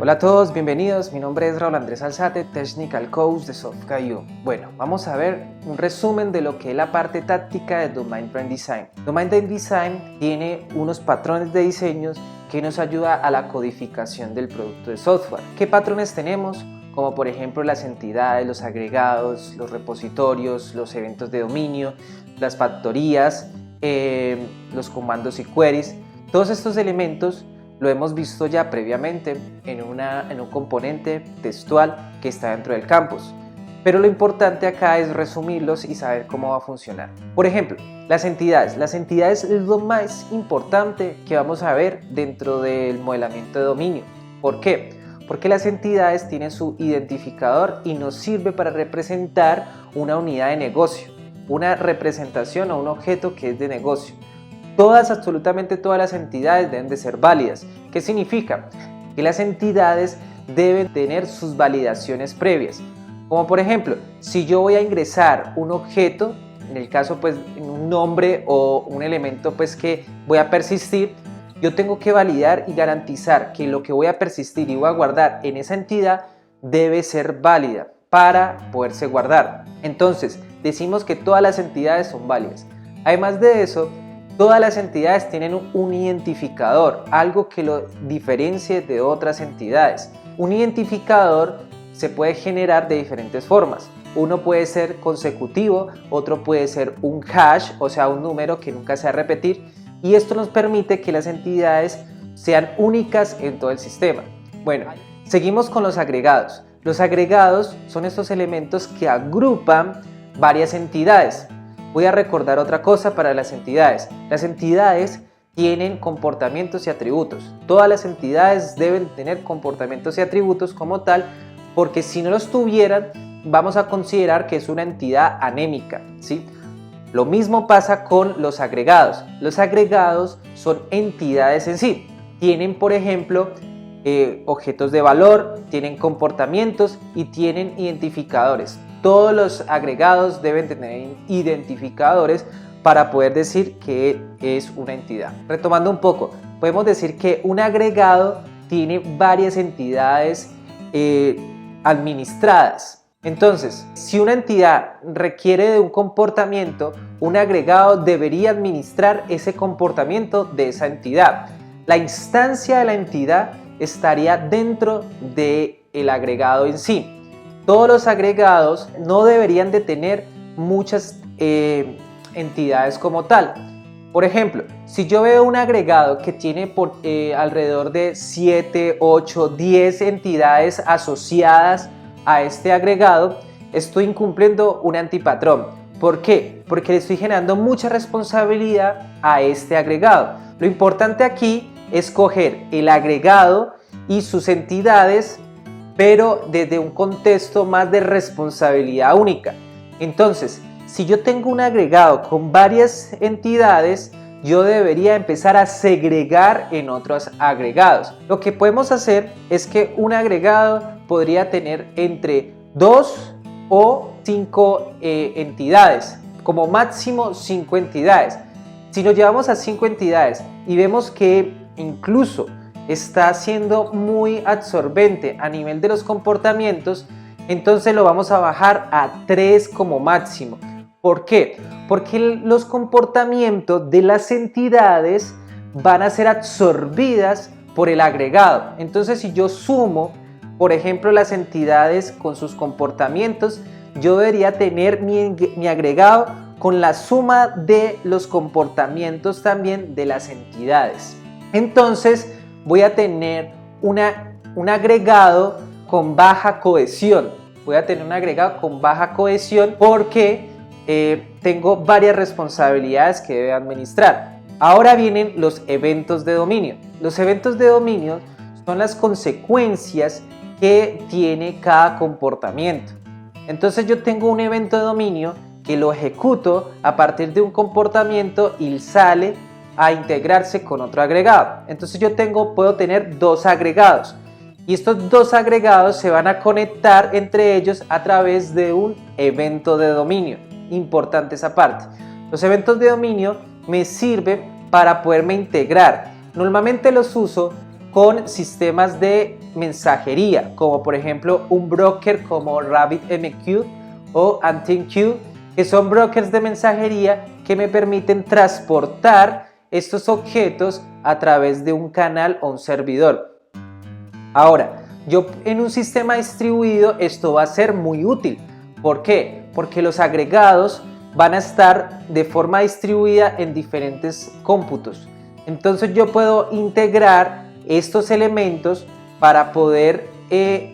Hola a todos, bienvenidos. Mi nombre es Raúl Andrés Alzate, Technical Coach de Soft.io. Bueno, vamos a ver un resumen de lo que es la parte táctica de Domain Driven Design. Domain Driven Design tiene unos patrones de diseños que nos ayuda a la codificación del producto de software. ¿Qué patrones tenemos? Como por ejemplo las entidades, los agregados, los repositorios, los eventos de dominio, las factorías, los comandos y queries. Todos estos elementos lo hemos visto ya previamente en un componente textual que está dentro del campus. Pero lo importante acá es resumirlos y saber cómo va a funcionar. Por ejemplo, las entidades. Las entidades es lo más importante que vamos a ver dentro del modelamiento de dominio. ¿Por qué? Porque las entidades tienen su identificador y nos sirve para representar una unidad de negocio, una representación o un objeto que es de negocio. Absolutamente todas las entidades deben de ser válidas. ¿Qué significa? Que las entidades deben tener sus validaciones previas. Como por ejemplo, si yo voy a ingresar un objeto, en el caso pues un nombre o un elemento pues que voy a persistir, yo tengo que validar y garantizar que lo que voy a persistir y voy a guardar en esa entidad debe ser válida para poderse guardar. Entonces, decimos que todas las entidades son válidas. Además de eso, todas las entidades tienen un identificador, algo que lo diferencie de otras entidades. Un identificador se puede generar de diferentes formas. Uno puede ser consecutivo, otro puede ser un hash, o sea, un número que nunca se va a repetir, y esto nos permite que las entidades sean únicas en todo el sistema. Bueno, seguimos con los agregados. Los agregados son estos elementos que agrupan varias entidades. Voy a recordar otra cosa para las entidades. Las entidades tienen comportamientos y atributos. Todas las entidades deben tener comportamientos y atributos como tal, porque si no los tuvieran, vamos a considerar que es una entidad anémica, ¿sí? Lo mismo pasa con los agregados. Los agregados son entidades en sí. Tienen, por ejemplo, objetos de valor, tienen comportamientos y tienen identificadores. Todos los agregados deben tener identificadores para poder decir que es una entidad. Retomando un poco, podemos decir que un agregado tiene varias entidades administradas. Entonces, si una entidad requiere de un comportamiento, un agregado debería administrar ese comportamiento de esa entidad. La instancia de la entidad estaría dentro del agregado en sí. Todos los agregados no deberían de tener muchas entidades como tal. Por ejemplo, si yo veo un agregado que tiene alrededor de 7, 8, 10 entidades asociadas a este agregado, estoy incumpliendo un antipatrón. ¿Por qué? Porque le estoy generando mucha responsabilidad a este agregado. Lo importante aquí es coger el agregado y sus entidades, pero desde un contexto más de responsabilidad única. Entonces, si yo tengo un agregado con varias entidades, yo debería empezar a segregar en otros agregados. Lo que podemos hacer es que un agregado podría tener entre 2 o 5 entidades, como máximo 5 entidades. Si nos llevamos a 5 entidades y vemos que incluso está siendo muy absorbente a nivel de los comportamientos, entonces lo vamos a bajar a 3 como máximo. ¿Por qué? Porque los comportamientos de las entidades van a ser absorbidas por el agregado. Entonces, si yo sumo, por ejemplo, las entidades con sus comportamientos, yo debería tener mi agregado con la suma de los comportamientos también de las entidades. Entonces, voy a tener un agregado con baja cohesión. Porque tengo varias responsabilidades que debo administrar. Ahora vienen los eventos de dominio. Los eventos de dominio son las consecuencias que tiene cada comportamiento. Entonces yo tengo un evento de dominio que lo ejecuto a partir de un comportamiento y sale a integrarse con otro agregado. Entonces yo puedo tener 2 agregados y estos 2 agregados se van a conectar entre ellos a través de un evento de dominio. Importante esa parte. Los eventos de dominio me sirven para poderme integrar. Normalmente los uso con sistemas de mensajería, como por ejemplo un broker como RabbitMQ o AuntQ, que son brokers de mensajería que me permiten transportar estos objetos a través de un canal o un servidor. Ahora, yo en un sistema distribuido esto va a ser muy útil. ¿Por qué? Porque los agregados van a estar de forma distribuida en diferentes cómputos. Entonces yo puedo integrar estos elementos para poder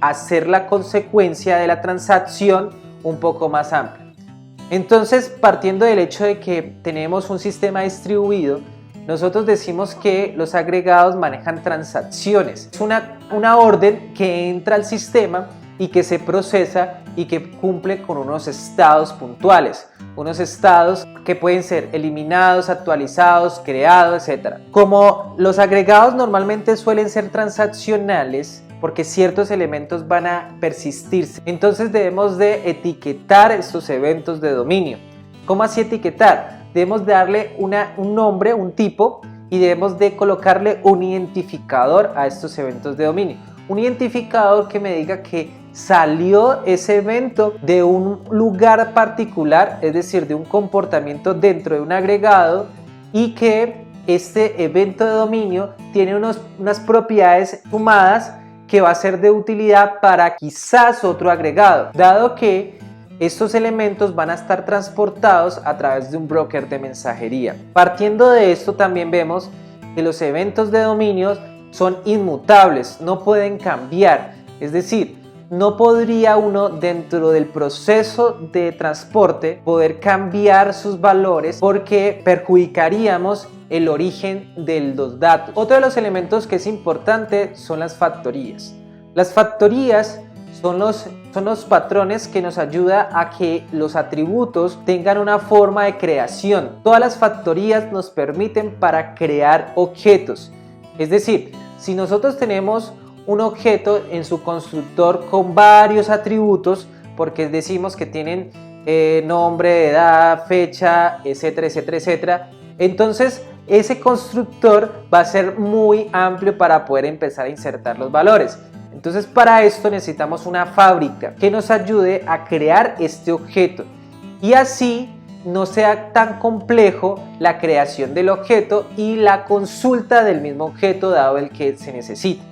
hacer la consecuencia de la transacción un poco más amplia. Entonces, partiendo del hecho de que tenemos un sistema distribuido, nosotros decimos que los agregados manejan transacciones. Es una orden que entra al sistema y que se procesa y que cumple con unos estados puntuales, unos estados que pueden ser eliminados, actualizados, creados, etc. Como los agregados normalmente suelen ser transaccionales, porque ciertos elementos van a persistirse, entonces debemos de etiquetar estos eventos de dominio. ¿Cómo así etiquetar? Debemos darle un nombre, un tipo, y debemos de colocarle un identificador a estos eventos de dominio. Un identificador que me diga que salió ese evento de un lugar particular, es decir, de un comportamiento dentro de un agregado, y que este evento de dominio tiene unas propiedades sumadas que va a ser de utilidad para quizás otro agregado, dado que estos elementos van a estar transportados a través de un broker de mensajería. Partiendo de esto, también vemos que los eventos de dominio son inmutables, no pueden cambiar, es decir, no podría uno dentro del proceso de transporte poder cambiar sus valores porque perjudicaríamos el origen de los datos. Otro de los elementos que es importante son las factorías. Las factorías son los patrones que nos ayudan a que los atributos tengan una forma de creación. Todas las factorías nos permiten para crear objetos. Es decir, si nosotros tenemos un objeto en su constructor con varios atributos, porque decimos que tienen nombre, edad, fecha, etcétera, etcétera, etcétera, entonces ese constructor va a ser muy amplio para poder empezar a insertar los valores. Entonces para esto necesitamos una fábrica que nos ayude a crear este objeto y así no sea tan complejo la creación del objeto y la consulta del mismo objeto dado el que se necesita.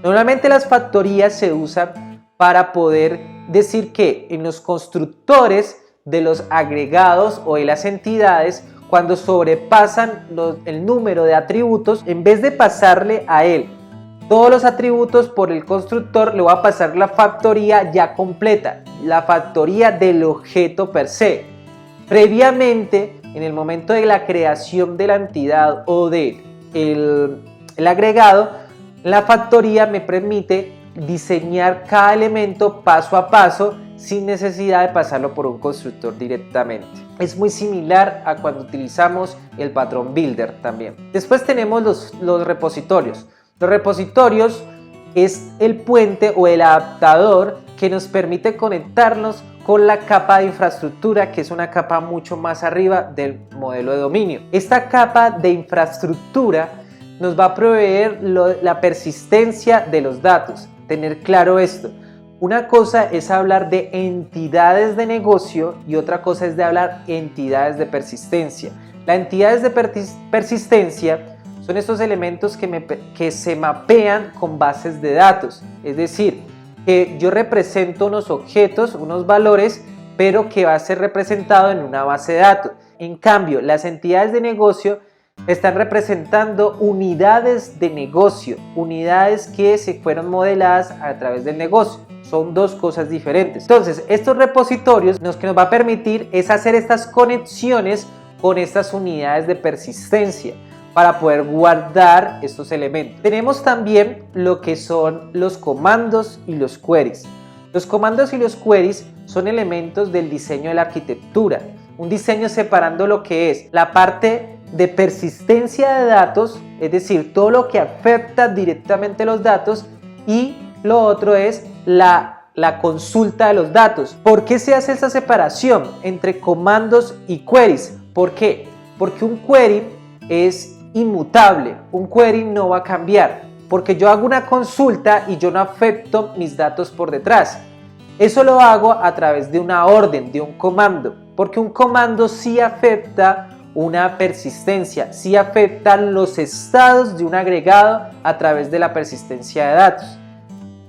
Normalmente las factorías se usan para poder decir que en los constructores de los agregados o de las entidades, cuando sobrepasan el número de atributos, en vez de pasarle a él todos los atributos por el constructor, le va a pasar la factoría ya completa, la factoría del objeto per se. Previamente, en el momento de la creación de la entidad o del agregado, la factoría me permite diseñar cada elemento paso a paso sin necesidad de pasarlo por un constructor directamente. Es muy similar a cuando utilizamos el patrón builder también. Después tenemos los repositorios. Los repositorios es el puente o el adaptador que nos permite conectarnos con la capa de infraestructura, que es una capa mucho más arriba del modelo de dominio. Esta capa de infraestructura nos va a proveer la persistencia de los datos. Tener claro esto. Una cosa es hablar de entidades de negocio y otra cosa es de hablar entidades de persistencia. Las entidades de persistencia son estos elementos que se mapean con bases de datos. Es decir, que yo represento unos objetos, unos valores, pero que va a ser representado en una base de datos. En cambio, las entidades de negocio están representando unidades de negocio, unidades que se fueron modeladas a través del negocio. Son dos cosas diferentes. Entonces, estos repositorios lo que nos va a permitir es hacer estas conexiones con estas unidades de persistencia para poder guardar estos elementos. Tenemos también lo que son los comandos y los queries. Los comandos y los queries son elementos del diseño de la arquitectura. Un diseño separando lo que es la parte de persistencia de datos, es decir, todo lo que afecta directamente los datos, y lo otro es la consulta de los datos. ¿Por qué se hace esta separación entre comandos y queries? ¿Por qué? Porque un query es inmutable, un query no va a cambiar. Porque yo hago una consulta y yo no afecto mis datos por detrás. Eso lo hago a través de una orden, de un comando, porque un comando sí afecta una persistencia, sí afecta los estados de un agregado a través de la persistencia de datos.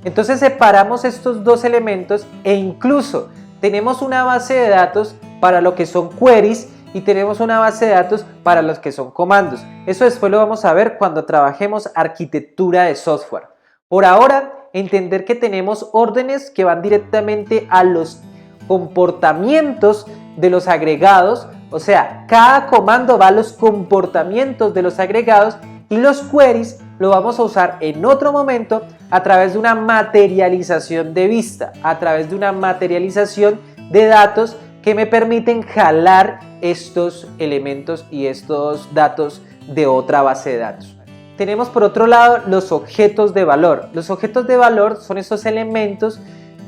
Entonces separamos estos dos elementos e incluso tenemos una base de datos para lo que son queries y tenemos una base de datos para los que son comandos. Eso después lo vamos a ver cuando trabajemos arquitectura de software. Por ahora, entender que tenemos órdenes que van directamente a los comportamientos de los agregados, o sea, cada comando va a los comportamientos de los agregados y los queries lo vamos a usar en otro momento a través de una materialización de vista, a través de una materialización de datos que me permiten jalar estos elementos y estos datos de otra base de datos. Tenemos por otro lado los objetos de valor. Los objetos de valor son esos elementos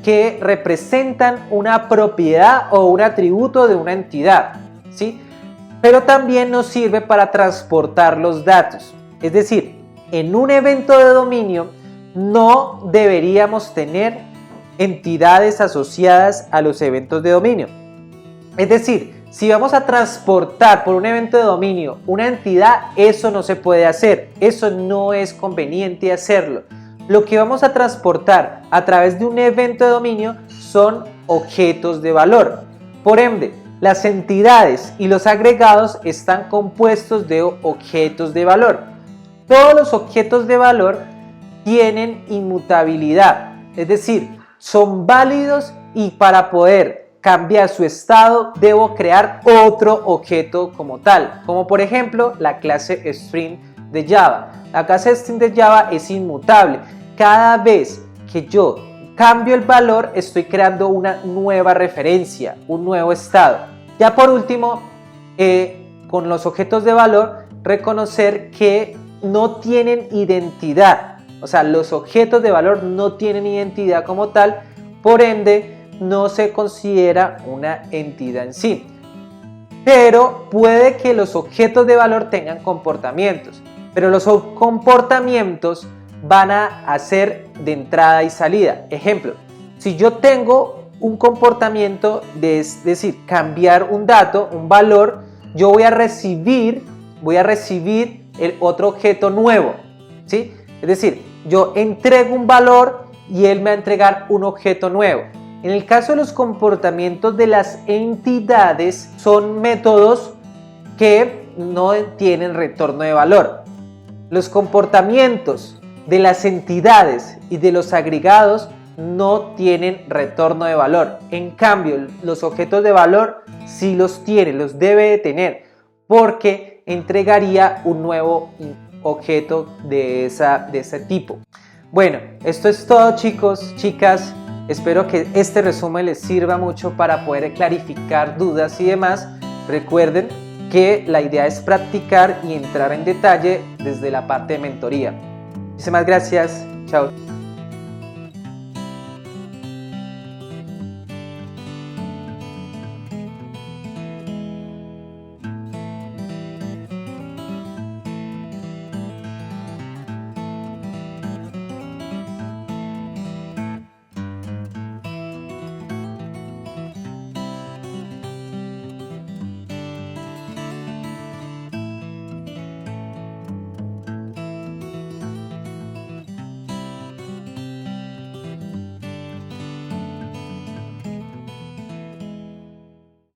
que representan una propiedad o un atributo de una entidad, ¿sí? Pero también nos sirve para transportar los datos. Es decir, en un evento de dominio no deberíamos tener entidades asociadas a los eventos de dominio. Es decir, si vamos a transportar por un evento de dominio una entidad, eso no se puede hacer, eso no es conveniente hacerlo. Lo que vamos a transportar a través de un evento de dominio son objetos de valor. Por ende, las entidades y los agregados están compuestos de objetos de valor. Todos los objetos de valor tienen inmutabilidad, es decir, son válidos y para poder cambiar su estado debo crear otro objeto como tal, como por ejemplo la clase string de Java. La clase string de Java es inmutable. Cada vez que yo cambio el valor estoy creando una nueva referencia, un nuevo estado. Ya por último, con los objetos de valor, reconocer que no tienen identidad. O sea, los objetos de valor no tienen identidad como tal, por ende no se considera una entidad en sí. Pero puede que los objetos de valor tengan comportamientos, pero los comportamientos van a ser de entrada y salida. Ejemplo, si yo tengo un comportamiento de, es decir, cambiar un dato, un valor, yo voy a recibir el otro objeto nuevo, ¿sí? Es decir, yo entrego un valor y él me va a entregar un objeto nuevo. En el caso de los comportamientos de las entidades, son métodos que no tienen retorno de valor. Los comportamientos de las entidades y de los agregados no tienen retorno de valor. En cambio, los objetos de valor sí los tiene, los debe de tener, porque entregaría un nuevo objeto de ese tipo. Bueno, esto es todo, chicos, chicas. Espero que este resumen les sirva mucho para poder clarificar dudas y demás. Recuerden que la idea es practicar y entrar en detalle desde la parte de mentoría. Muchísimas gracias. Chao.